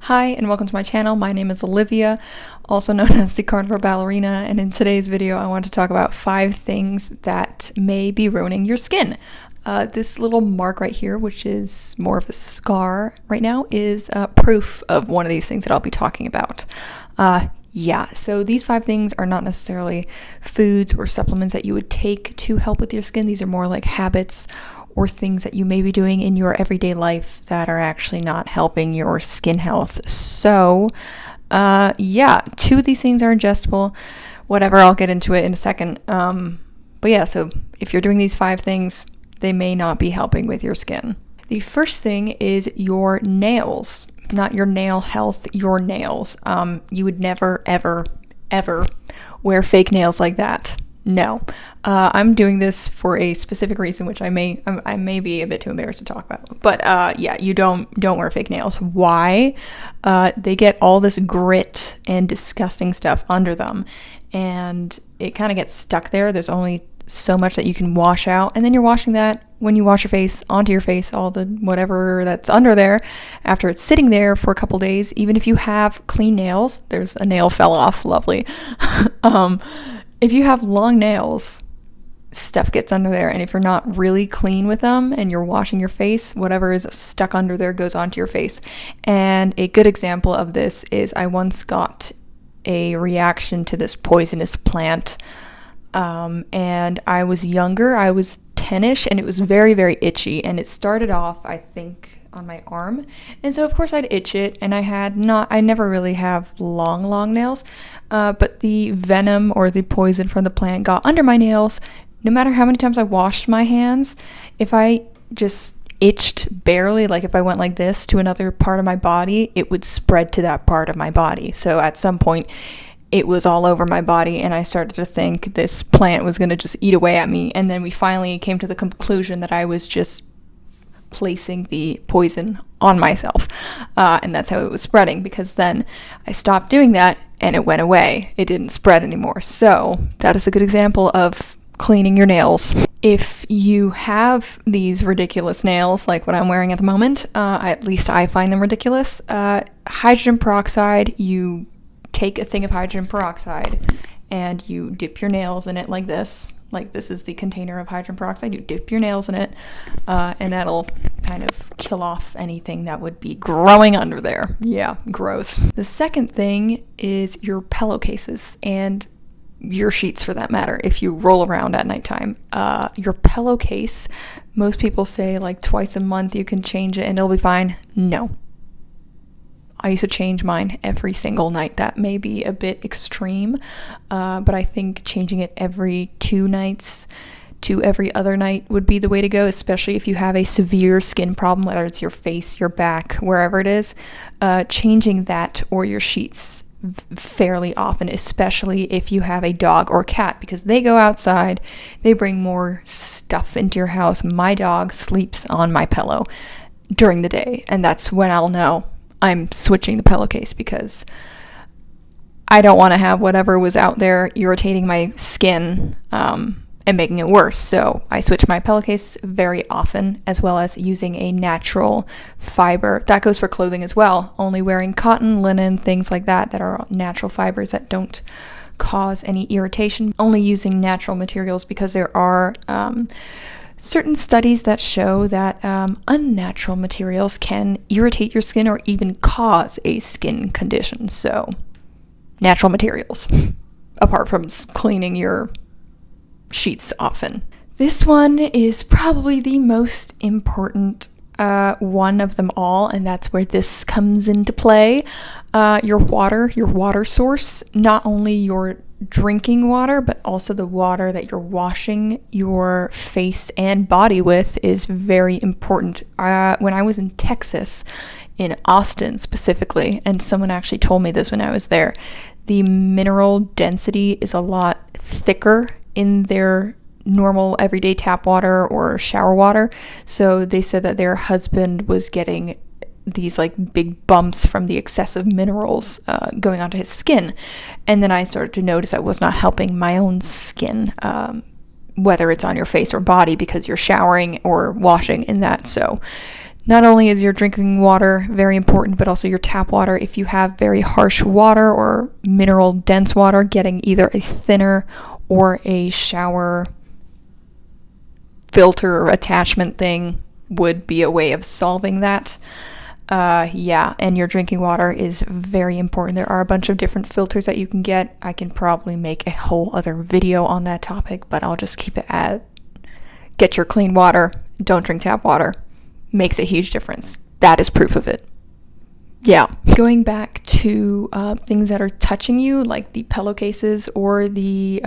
Hi and welcome to my channel. My name is Olivia, also known as the Carnivoreballerina, and in today's video I want to talk about 5 things that may be ruining your skin. This little mark right here, which is more of a scar right now, is proof of one of these things that I'll be talking about. So these 5 things are not necessarily foods or supplements that you would take to help with your skin. These are more like habits or things that you may be doing in your everyday life that are actually not helping your skin health. So, 2 of these things are ingestible. Whatever, I'll get into it in a second. So if you're doing these 5 things, they may not be helping with your skin. The first thing is your nails. Not your nail health, your nails. You would never, ever, ever wear fake nails like that. No. I'm doing this for a specific reason, which I may be a bit too embarrassed to talk about. But you don't wear fake nails. Why? They get all this grit and disgusting stuff under them, and it kind of gets stuck there. There's only so much that you can wash out, and then you're washing that when you wash your face onto your face, all the whatever that's under there after it's sitting there for a couple days. Even if you have clean nails, there's a nail fell off, lovely. If you have long nails, stuff gets under there, and if you're not really clean with them and you're washing your face, whatever is stuck under there goes onto your face. And a good example of this is I once got a reaction to this poisonous plant, and I was younger, I was 10ish, and it was very, very itchy, and it started off, I think, on my arm, and so of course I'd itch it, and I never really have long nails, but the venom or the poison from the plant got under my nails. No matter how many times I washed my hands, if I just itched barely, like if I went like this to another part of my body, it would spread to that part of my body. So at some point it was all over my body, and I started to think this plant was going to just eat away at me. And then we finally came to the conclusion that I was just placing the poison on myself, and that's how it was spreading, because then I stopped doing that and it went away. It didn't spread anymore. So that is a good example of cleaning your nails. If you have these ridiculous nails like what I'm wearing at the moment, at least I find them ridiculous, hydrogen peroxide, you take a thing of hydrogen peroxide and you dip your nails in it like this. Like this is the container of hydrogen peroxide. You dip your nails in it, and that'll kind of kill off anything that would be growing under there. Yeah, gross. The second thing is your pillowcases and your sheets, for that matter. If you roll around at nighttime, your pillowcase, most people say like twice a month you can change it and it'll be fine. No. I used to change mine every single night. That may be a bit extreme, but I think changing it every 2 nights to every other night would be the way to go, especially if you have a severe skin problem, whether it's your face, your back, wherever it is. Changing that or your sheets fairly often, especially if you have a dog or cat, because they go outside, they bring more stuff into your house. My dog sleeps on my pillow during the day, and that's when I'll know I'm switching the pillowcase, because I don't want to have whatever was out there irritating my skin and making it worse. So I switch my pillowcase very often, as well as using a natural fiber. That goes for clothing as well. Only wearing cotton, linen, things like that are natural fibers that don't cause any irritation. Only using natural materials, because there are certain studies that show that unnatural materials can irritate your skin or even cause a skin condition. So, natural materials, apart from cleaning your sheets often. This one is probably the most important one of them all, and that's where this comes into play. Your water source, not only your drinking water, but also the water that you're washing your face and body with, is very important. When I was in Texas, in Austin specifically, and someone actually told me this when I was there, the mineral density is a lot thicker in their normal everyday tap water or shower water. So they said that their husband was getting these like big bumps from the excessive minerals going onto his skin. And then I started to notice that was not helping my own skin, whether it's on your face or body, because you're showering or washing in that. So Not only is your drinking water very important, but also your tap water. If you have very harsh water or mineral dense water, getting either a thinner or a shower filter or attachment thing would be a way of solving that. And your drinking water is very important. There are a bunch of different filters that you can get. I can probably make a whole other video on that topic, but I'll just keep it at get your clean water, don't drink tap water. Makes a huge difference. That is proof of it. Yeah. Going back to things that are touching you, like the pillowcases or the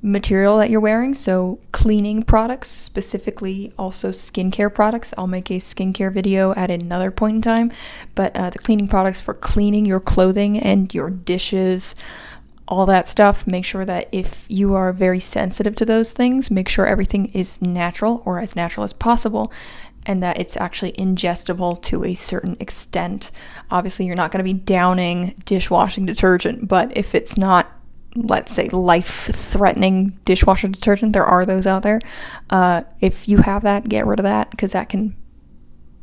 material that you're wearing. So cleaning products, specifically also skincare products. I'll make a skincare video at another point in time. But the cleaning products for cleaning your clothing and your dishes, all that stuff, make sure that if you are very sensitive to those things, make sure everything is natural or as natural as possible, and that it's actually ingestible to a certain extent. Obviously, you're not going to be downing dishwashing detergent, but if it's not, let's say, life-threatening dishwasher detergent, there are those out there. If you have that, get rid of that, because that can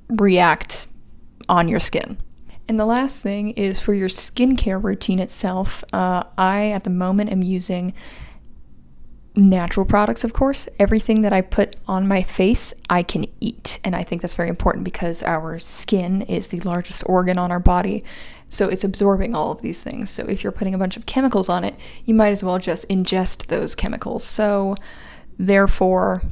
react on your skin. And the last thing is for your skincare routine itself. I, at the moment, am using natural products, of course. Everything that I put on my face, I can eat. And I think that's very important because our skin is the largest organ on our body. So it's absorbing all of these things. So if you're putting a bunch of chemicals on it, you might as well just ingest those chemicals. So therefore,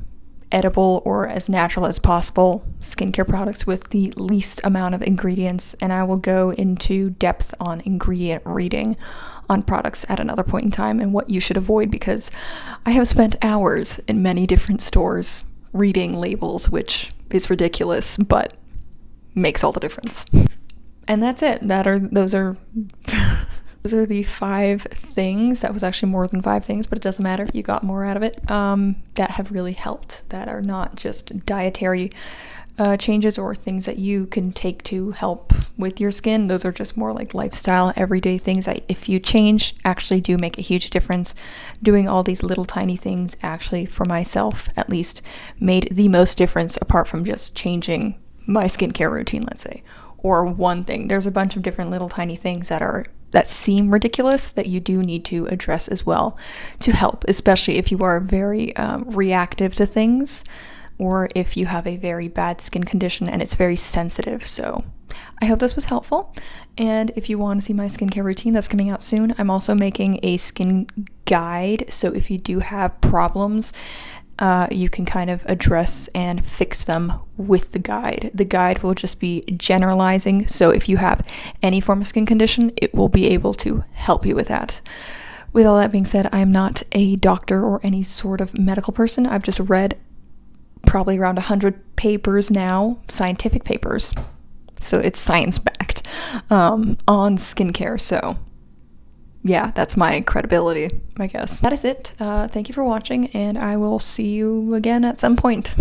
edible or as natural as possible skincare products with the least amount of ingredients. And I will go into depth on ingredient reading on products at another point in time and what you should avoid, because I have spent hours in many different stores reading labels, which is ridiculous, but makes all the difference. And that's it. Those are the 5 things. That was actually more than 5 things, but it doesn't matter. You got more out of it. That have really helped, that are not just dietary changes or things that you can take to help with your skin. Those are just more like lifestyle, everyday things that if you change, actually do make a huge difference. Doing all these little tiny things actually, for myself at least, made the most difference, apart from just changing my skincare routine, let's say, or one thing. There's a bunch of different little tiny things that seem ridiculous that you do need to address as well to help, especially if you are very reactive to things, or if you have a very bad skin condition and it's very sensitive. So I hope this was helpful. And if you want to see my skincare routine, that's coming out soon. I'm also making a skin guide. So if you do have problems, you can kind of address and fix them with the guide. The guide will just be generalizing. So if you have any form of skin condition, it will be able to help you with that. With all that being said, I am not a doctor or any sort of medical person. I've just read probably around 100 papers now, scientific papers. So it's science-backed on skincare. So yeah, that's my credibility, I guess. That is it. Thank you for watching, and I will see you again at some point.